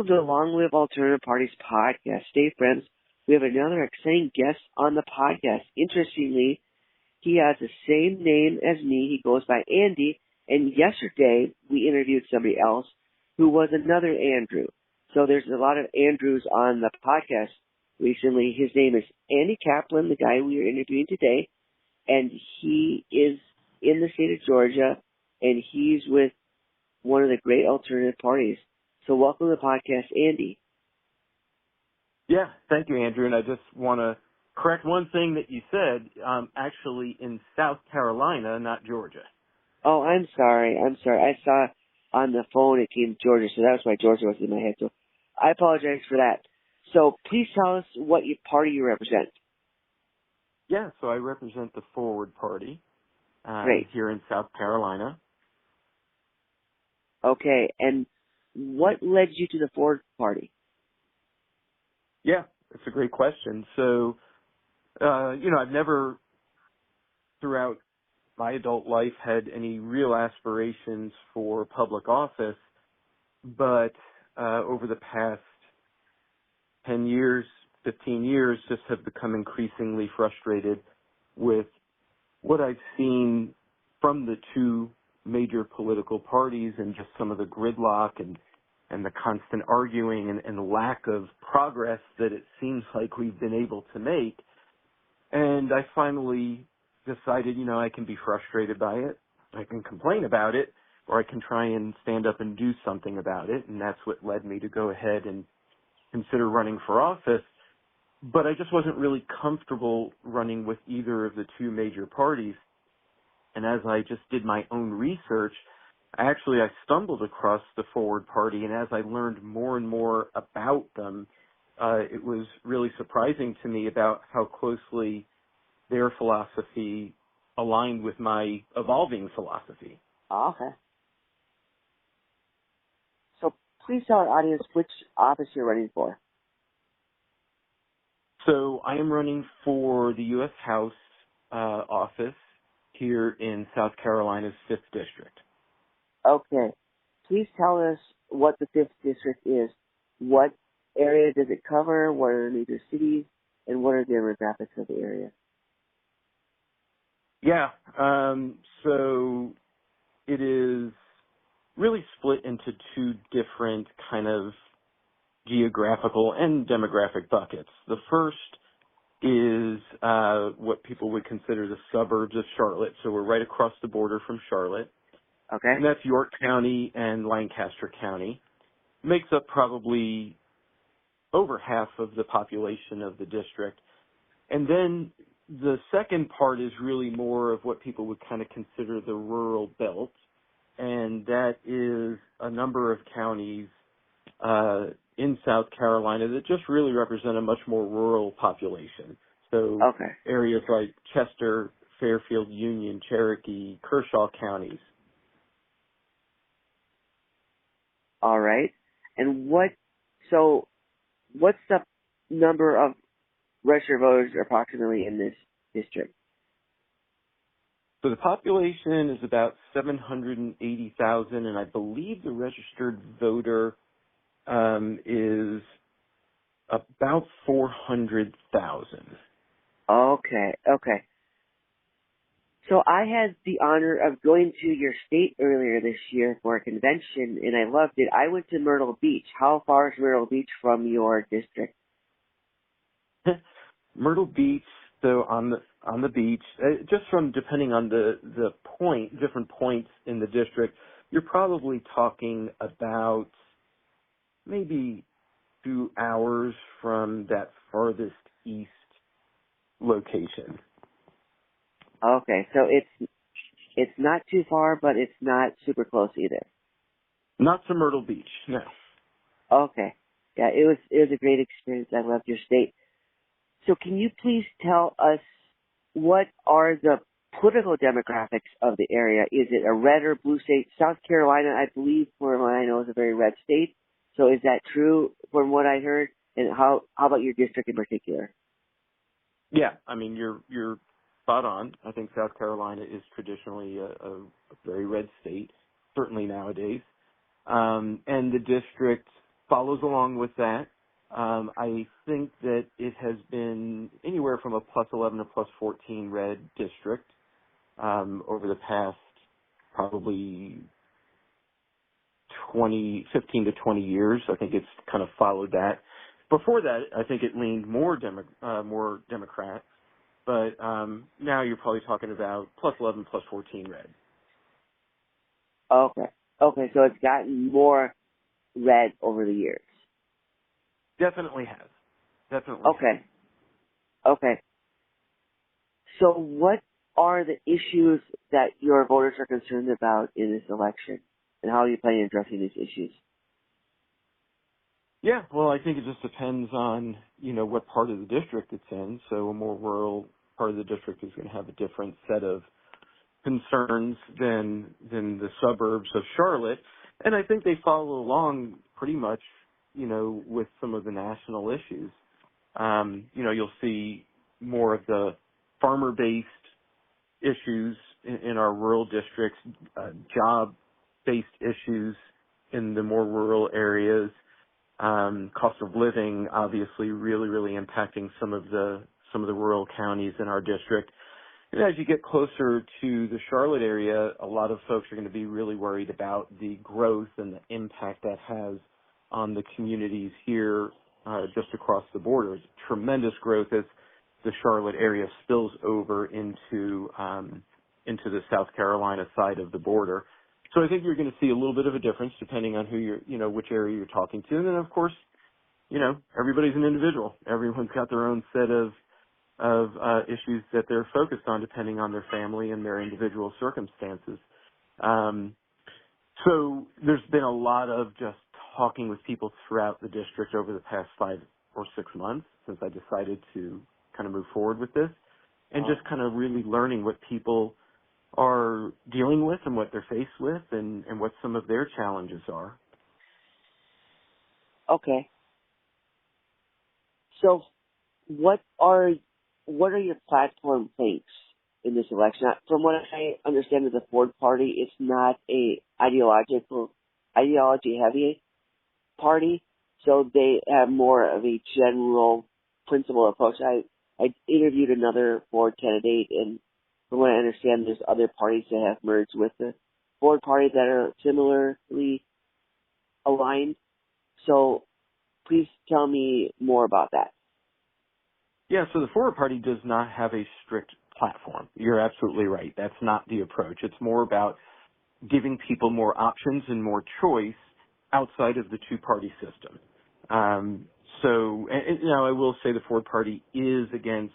Welcome to the Long Live Alternative Parties podcast. Stay friends. We have another exciting guest on the podcast. Interestingly, he has the same name as me. He goes by Andy. And yesterday, we interviewed somebody else who was another Andrew. So there's a lot of Andrews on the podcast recently. His name is Andy Kaplan, the guy we are interviewing today. And he is in the state of Georgia, and he's with one of the great alternative parties. So welcome to the podcast, Andy. Yeah, thank you, Andrew. And I just want to correct one thing that you said. Actually in South Carolina, not Georgia. Oh, I'm sorry. I saw on the phone it came Georgia, so that's why Georgia was in my head. So I apologize for that. So please tell us what party you represent. Yeah, so I represent the Forward Party here in South Carolina. Okay, and what led you to the Forward Party? Yeah, it's a great question. So, I've never, throughout my adult life, had any real aspirations for public office, but over the past 10 years, 15 years, just have become increasingly frustrated with what I've seen from the two major political parties and just some of the gridlock and the constant arguing and the lack of progress that it seems like we've been able to make. And I finally decided, I can be frustrated by it, I can complain about it, or I can try and stand up and do something about it. And that's what led me to go ahead and consider running for office. But I just wasn't really comfortable running with either of the two major parties. And as I just did my own research, I stumbled across the Forward Party, and as I learned more and more about them, it was really surprising to me about how closely their philosophy aligned with my evolving philosophy. Okay. So please tell our audience which office you're running for. So I am running for the U.S. House office here in South Carolina's 5th District. Okay. Please tell us what the 5th District is. What area does it cover? What are the major cities? And what are the demographics of the area? Yeah. So it is really split into two different kind of geographical and demographic buckets. The first is what people would consider the suburbs of Charlotte. So we're right across the border from Charlotte. Okay. And that's York County and Lancaster County. Makes up probably over half of the population of the district. And then the second part is really more of what people would kind of consider the rural belt. And that is a number of counties in South Carolina that just really represent a much more rural population. So areas like Chester, Fairfield, Union, Cherokee, Kershaw counties. All right. And what's the number of registered voters approximately in this district? So the population is about 780,000, and I believe the registered voter is about 400,000. Okay. So I had the honor of going to your state earlier this year for a convention, and I loved it. I went to Myrtle Beach. How far is Myrtle Beach from your district? Myrtle Beach, so on the beach, just from depending on the different points in the district, you're probably talking about maybe 2 hours from that farthest east location. Okay, so it's not too far, but it's not super close either. Not to Myrtle Beach, no. Okay, yeah, it was a great experience. I loved your state. So can you please tell us what are the political demographics of the area? Is it a red or blue state? South Carolina, I believe, from what I know, is a very red state. So is that true from what I heard? And how about your district in particular? Yeah, I mean, you're spot on. I think South Carolina is traditionally a very red state, certainly nowadays. And the district follows along with that. I think that it has been anywhere from a plus 11 to plus 14 red district over the past probably 15 to 20 years. I think it's kind of followed that. Before that, I think it leaned more Democrat, but now you're probably talking about plus 11, plus 14 red. Okay. Okay, so it's gotten more red over the years. Definitely has. Definitely Okay. Okay. So what are the issues that your voters are concerned about in this election? And how are you planning on addressing these issues? Yeah, well, I think it just depends on, what part of the district it's in. So a more rural part of the district is going to have a different set of concerns than the suburbs of Charlotte. And I think they follow along pretty much, with some of the national issues. You'll see more of the farmer-based issues in our rural districts, job-based issues in the more rural areas. Cost of living, obviously, really, really impacting some of the rural counties in our district. And as you get closer to the Charlotte area, a lot of folks are going to be really worried about the growth and the impact that has on the communities here just across the border. Tremendous growth as the Charlotte area spills over into the South Carolina side of the border. So I think you're going to see a little bit of a difference depending on which area you're talking to. And then, of course, everybody's an individual. Everyone's got their own set of issues that they're focused on depending on their family and their individual circumstances. So there's been a lot of just talking with people throughout the district over the past 5 or 6 months since I decided to kind of move forward with this, and just kind of really learning what people are dealing with and what they're faced with and what some of their challenges are. Okay. So what are your platform planks in this election? From what I understand of the Ford Party, it's not a ideology-heavy party, so they have more of a general principle approach. I interviewed another Ford candidate, and from what I understand, there's other parties that have merged with the Ford Party that are similarly aligned. So please tell me more about that. Yeah, so the Ford Party does not have a strict platform. You're absolutely right. That's not the approach. It's more about giving people more options and more choice outside of the two-party system. I will say the Ford Party is against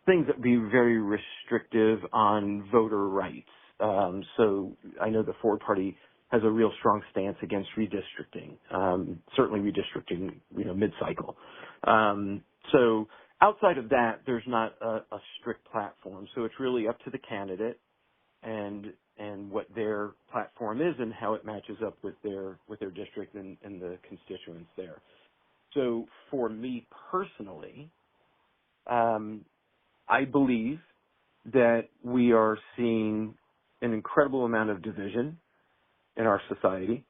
things that would be very restrictive on voter rights. So I know the Ford Party has a real strong stance against redistricting, certainly redistricting, mid-cycle. So outside of that, there's not a strict platform. So it's really up to the candidate and what their platform is and how it matches up with their district and the constituents there. So for me personally, I believe that we are seeing an incredible amount of division in our society,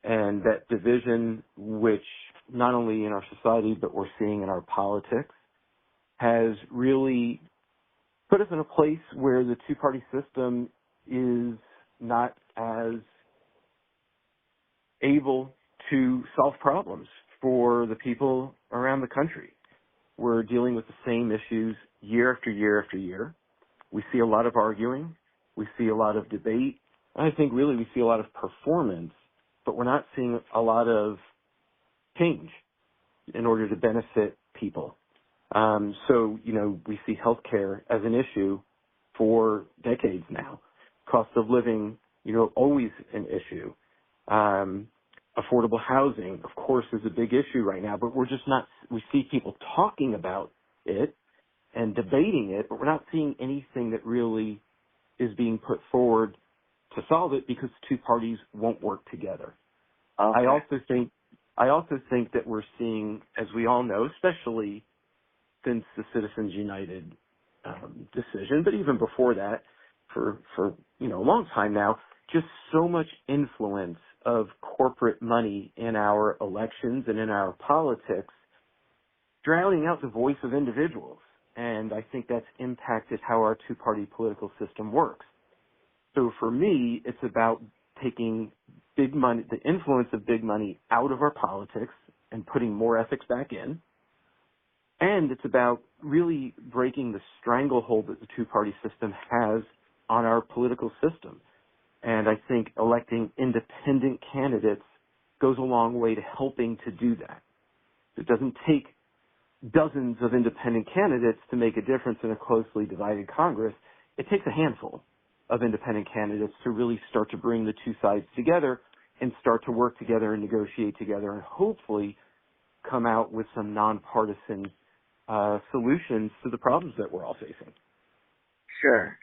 and that division, which not only in our society but we're seeing in our politics, has really put us in a place where the two-party system is not as able to solve problems for the people around the country. We're dealing with the same issues year after year after year. We see a lot of arguing. We see a lot of debate. I think really we see a lot of performance, but we're not seeing a lot of change in order to benefit people. We see healthcare as an issue for decades now. Cost of living, always an issue. Affordable housing, of course, is a big issue right now, but we see people talking about it and debating it, but we're not seeing anything that really is being put forward to solve it because two parties won't work together. Okay. I also think that we're seeing, as we all know, especially since the Citizens United decision, but even before that, for a long time now, just so much influence of corporate money in our elections and in our politics, drowning out the voice of individuals. And I think that's impacted how our two-party political system works. So for me, it's about taking big money, the influence of big money out of our politics and putting more ethics back in. And it's about really breaking the stranglehold that the two-party system has on our political system. And I think electing independent candidates goes a long way to helping to do that. It doesn't take dozens of independent candidates to make a difference in a closely divided Congress. It takes a handful of independent candidates to really start to bring the two sides together and start to work together and negotiate together and hopefully come out with some nonpartisan solutions to the problems that we're all facing. Sure.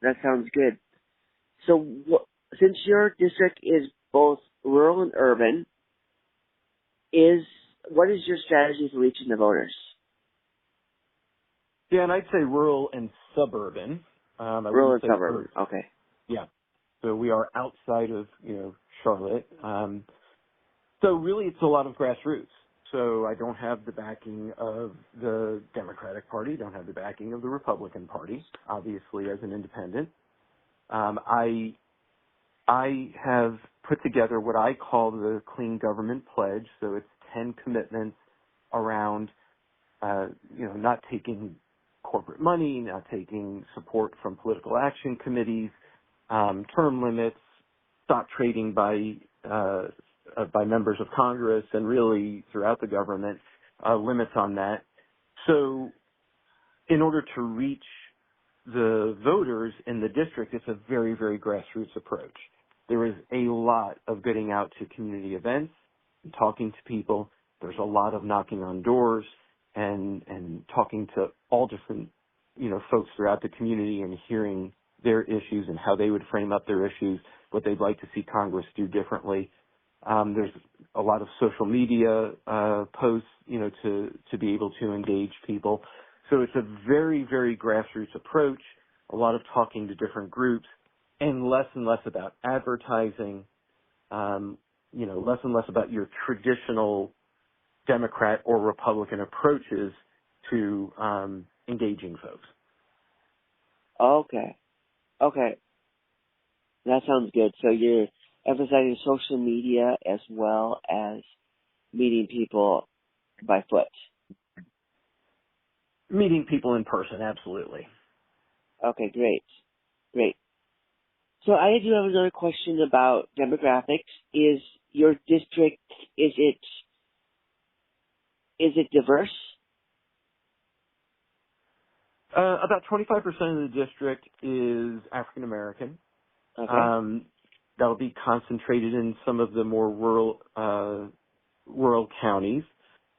That sounds good. So since your district is both rural and urban, what is your strategy for reaching the voters? Yeah, and I'd say rural and suburban. Rural and suburban, okay. Yeah. So we are outside of, Charlotte. So really it's a lot of grassroots. So I don't have the backing of the Democratic Party, don't have the backing of the Republican Party, obviously as an independent. I have put together what I call the Clean Government Pledge. So it's 10 commitments around, not taking corporate money, not taking support from political action committees, term limits, stock trading by members of Congress and really throughout the government, limits on that. So in order to reach the voters in the district, it's a very, very grassroots approach. There is a lot of getting out to community events and talking to people. There's a lot of knocking on doors and talking to all different, folks throughout the community and hearing their issues and how they would frame up their issues, what they'd like to see Congress do differently. There's a lot of social media posts, to be able to engage people. So it's a very, very grassroots approach, a lot of talking to different groups, and less about advertising, less and less about your traditional Democrat or Republican approaches to engaging folks. Okay. That sounds good. So you're emphasizing social media as well as meeting people by foot. Meeting people in person, absolutely. Okay, great. So I do have another question about demographics. Is your district, is it diverse? About 25% of the district is African American. Okay. That'll be concentrated in some of the more rural counties.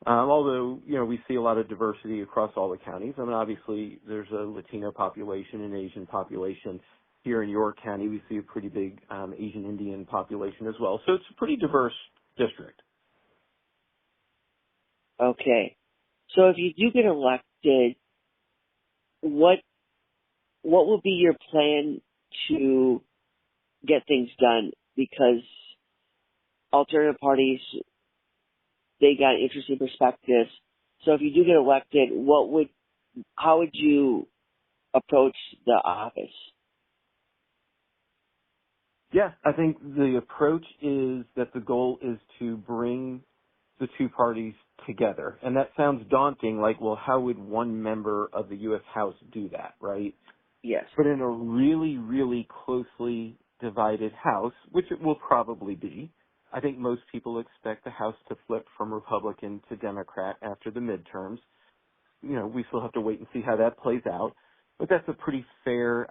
Although, we see a lot of diversity across all the counties. I mean, obviously, there's a Latino population and Asian population. Here in York County, we see a pretty big Asian Indian population as well. So it's a pretty diverse district. Okay. So if you do get elected, what will be your plan to get things done? Because alternative parties, they got interesting perspectives. So if you do get elected, how would you approach the office? Yeah, I think the approach is that the goal is to bring the two parties together. And that sounds daunting, like, well, how would one member of the U.S. House do that, right? Yes. But in a really, really closely divided House, which it will probably be, I think most people expect the House to flip from Republican to Democrat after the midterms. We still have to wait and see how that plays out. But that's a pretty fair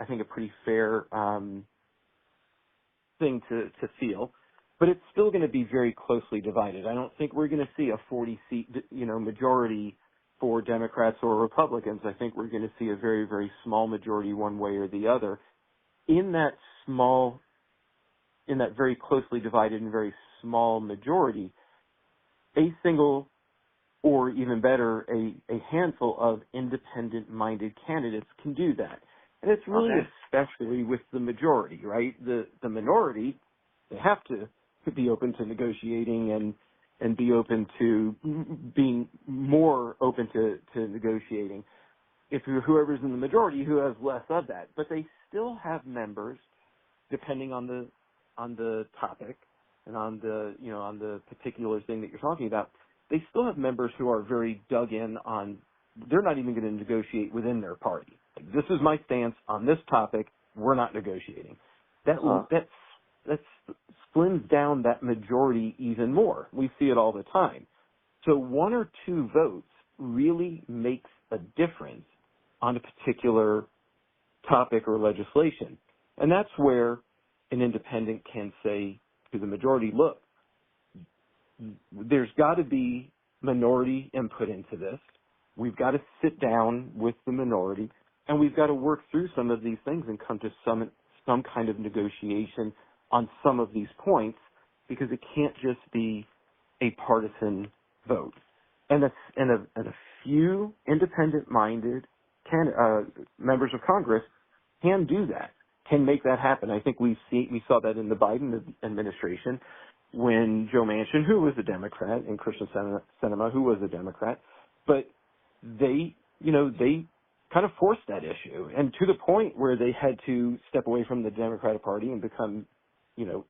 thing to feel. But it's still going to be very closely divided. I don't think we're going to see a 40-seat, majority for Democrats or Republicans. I think we're going to see a very, very small majority one way or the other. In that very closely divided and very small majority, a single or even better, a handful of independent-minded candidates can do that. And it's really Okay. especially with the majority, right? The minority, they have to be open to negotiating and be open to being more open to negotiating. If whoever's in the majority who has less of that, but they still have members, depending on the topic and on the particular thing that you're talking about, they still have members who are very dug in on. They're not even going to negotiate within their party. Like, this is my stance on this topic. We're not negotiating. That slims down that majority even more. We see it all the time. So one or two votes really makes a difference on a particular topic or legislation. And that's where an independent can say to the majority, look, there's got to be minority input into this. We've got to sit down with the minority, and we've got to work through some of these things and come to some kind of negotiation on some of these points, because it can't just be a partisan vote. And a few independent-minded members of Congress can do that, can make that happen. I think we saw that in the Biden administration when Joe Manchin, who was a Democrat, and Christian Sinema, who was a Democrat, but they kind of forced that issue, and to the point where they had to step away from the Democratic Party and become,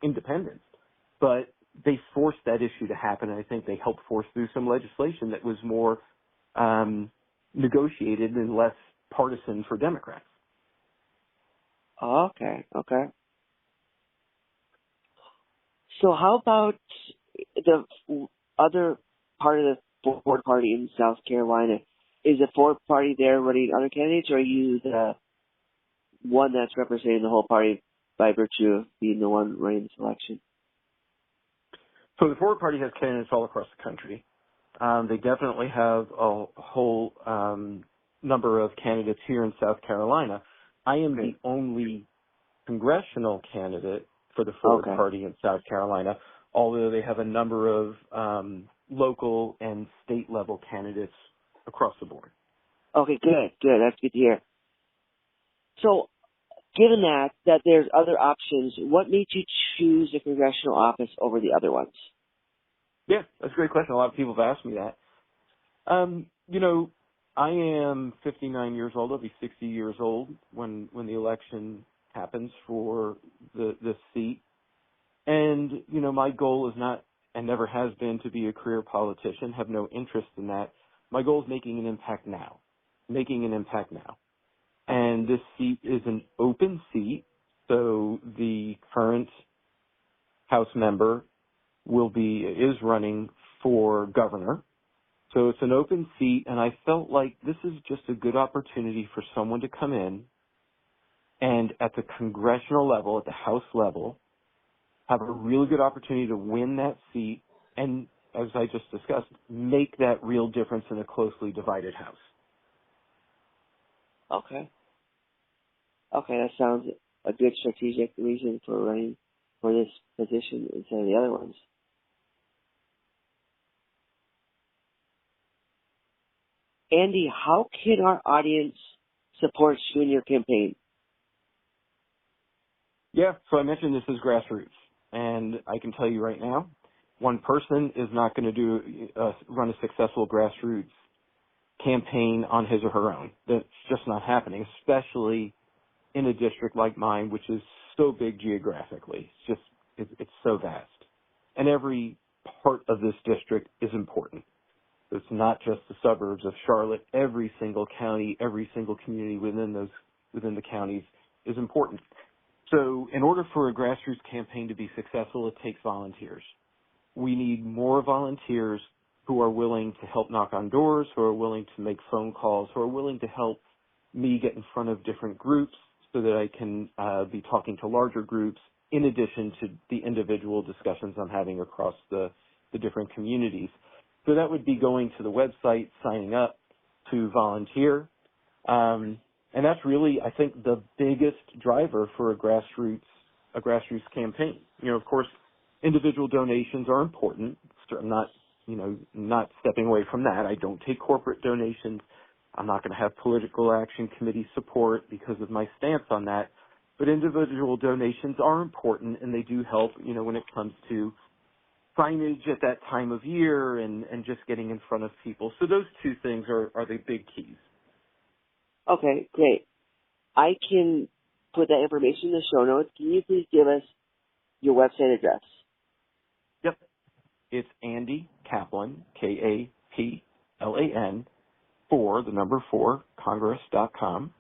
independents. But they forced that issue to happen, and I think they helped force through some legislation that was more negotiated and less partisan for Democrats. Okay. So how about the other part of the Ford Party in South Carolina? Is the Ford Party there running other candidates, or are you the one that's representing the whole party by virtue of being the one running this election? So the Ford Party has candidates all across the country. They definitely have a whole number of candidates here in South Carolina. I am the only congressional candidate for the Ford Party in South Carolina, although they have a number of local and state level candidates across the board. Okay, good. That's good to hear. So, given that there's other options, what made you choose a congressional office over the other ones? Yeah, that's a great question. A lot of people have asked me that. I am 59 years old. I'll be 60 years old when the election happens for the seat. And, my goal is not and never has been to be a career politician, have no interest in that. My goal is making an impact now. And this seat is an open seat, so the current House member is running for governor. So it's an open seat, and I felt like this is just a good opportunity for someone to come in and at the congressional level, at the House level, have a really good opportunity to win that seat and, as I just discussed, make that real difference in a closely divided House. Okay, that sounds a good strategic reason for running for this position instead of the other ones. Andy, how can our audience support you in your campaign? Yeah, so I mentioned this is grassroots, and I can tell you right now, one person is not going to run a successful grassroots campaign on his or her own. That's just not happening, especially in a district like mine, which is so big geographically. It's so vast. And every part of this district is important. It's not just the suburbs of Charlotte. Every single county, every single community within the counties is important. So in order for a grassroots campaign to be successful, it takes volunteers. We need more volunteers who are willing to help knock on doors, who are willing to make phone calls, who are willing to help me get in front of different groups so that I can be talking to larger groups in addition to the individual discussions I'm having across the different communities. So that would be going to the website, signing up to volunteer. And that's really, I think, the biggest driver for a grassroots campaign. Of course, individual donations are important. I'm not stepping away from that. I don't take corporate donations. I'm not going to have political action committee support because of my stance on that. But individual donations are important, and they do help, when it comes to signage at that time of year and just getting in front of people. So those two things are the big keys. Okay, great. I can put that information in the show notes. Can you please give us your website address? Yep. It's Andy Kaplan, Kaplan, 4, Congress.com.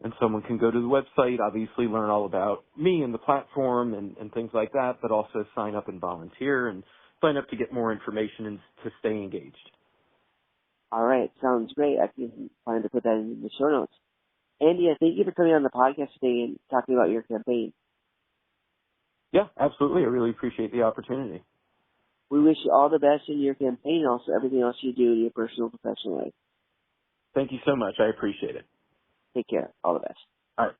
And someone can go to the website, obviously learn all about me and the platform and things like that, but also sign up and volunteer and sign up to get more information and to stay engaged. All right, sounds great. I can find to put that in the show notes. Andy, I thank you for coming on the podcast today and talking about your campaign. Yeah, absolutely. I really appreciate the opportunity. We wish you all the best in your campaign and also everything else you do in your personal and professional life. Thank you so much. I appreciate it. Take care. All the best. All right.